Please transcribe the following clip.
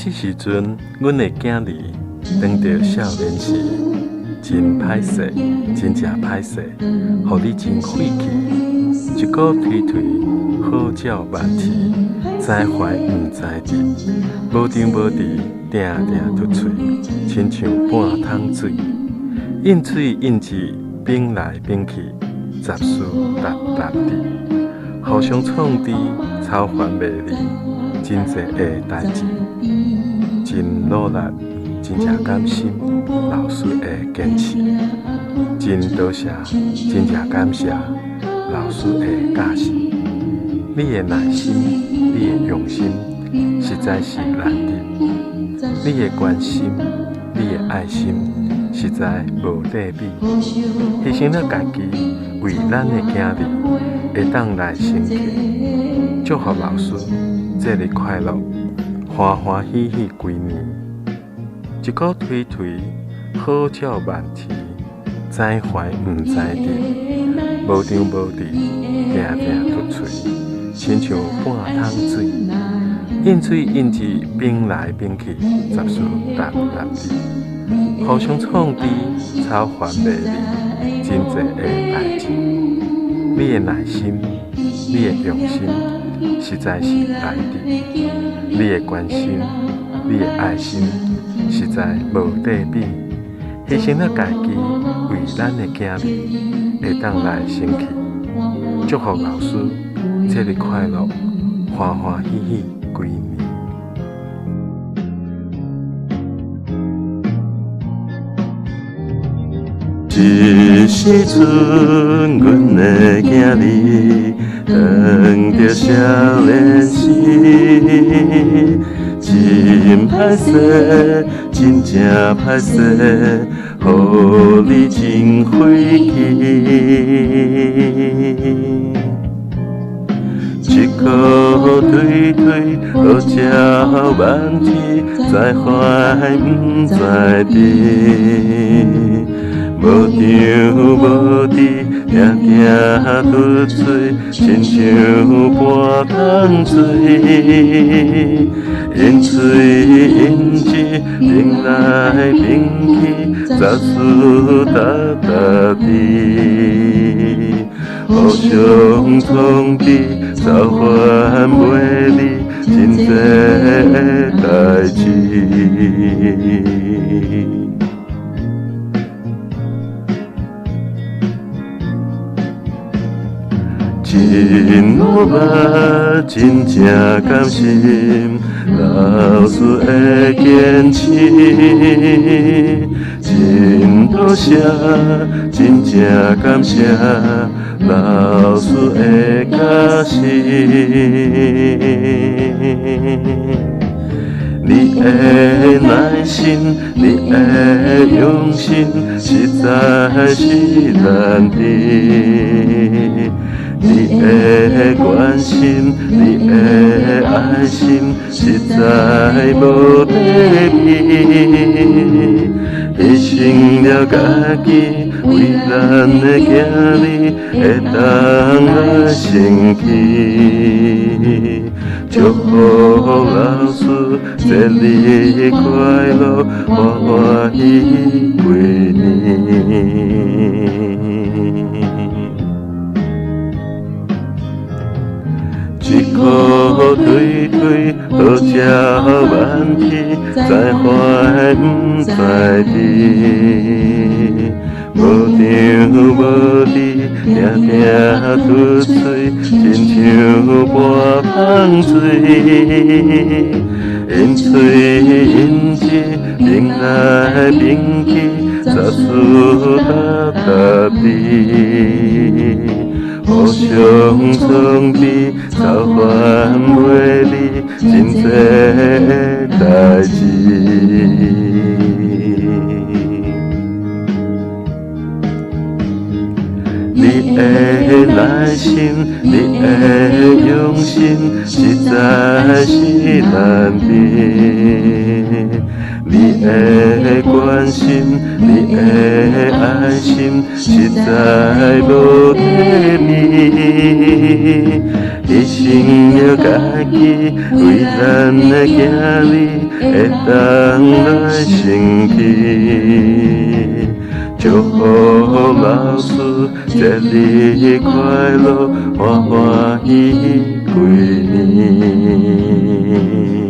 这时阵，阮的囝儿当着少年时，真歹势，真正歹势，互你真晦气。一个推推，好鸟慢啼，在怀毋在地，无张无弛，定定突喙，亲像半桶水。印水印字，变来变去，杂事沓沓地，互相创治，操烦袂离，真侪个代志。真努力，真正感心老师的坚持，真多谢，真正感谢老师的教示。你的耐心，你的用心，实在是难得。你的关心，你的爱心，实在无对比。牺牲了家己，为咱的囝儿会当来成绩。祝福老师节日快乐！欢欢喜喜归年，一个推推，好鸟慢啼，在怀毋在地，无张无弛，定定突喙，亲像半桶水。印水印字变来变去，杂事沓沓地，互相创治，操烦袂离，真侪个代志。你的耐心，你的用心，实在是难得。你的关心，你的爱心，实在无对比。牺牲了家己，为咱的囝儿会当来成器。祝福老师节日快乐，欢欢喜喜归年。一时阵，阮的囝儿当着少年时，真歹势，真正歹势，互你真晦气。一个推推，好鸟慢啼，在怀毋在地。无张无弛，定定突喙，亲像半桶水。因水因字，变来变去，杂事沓沓地，互相创治，操烦袂离，真侪个代志。真努力，真正甘心老师的坚持，真多谢，真正感谢老师的教示。你的耐心，你的用心，实在是难得。你的关心，你的爱心，实在无对比。牺牲了家己，为咱的囝儿会当来成器。祝福老师节日快乐，欢欢喜喜归年。一个推推，好鸟慢啼，在怀毋在地。无张无弛，定定突喙，亲像半桶水。因水因字，变来变去，杂事沓沓地。互相创治，操烦袂离，真侪个代志。你的耐心，你的用心，实在是难得。你的关心，你的爱心，实在无对比。牺牲了家己，为咱的囝儿会当来升起。祝福老师节日快乐，欢欢喜几年。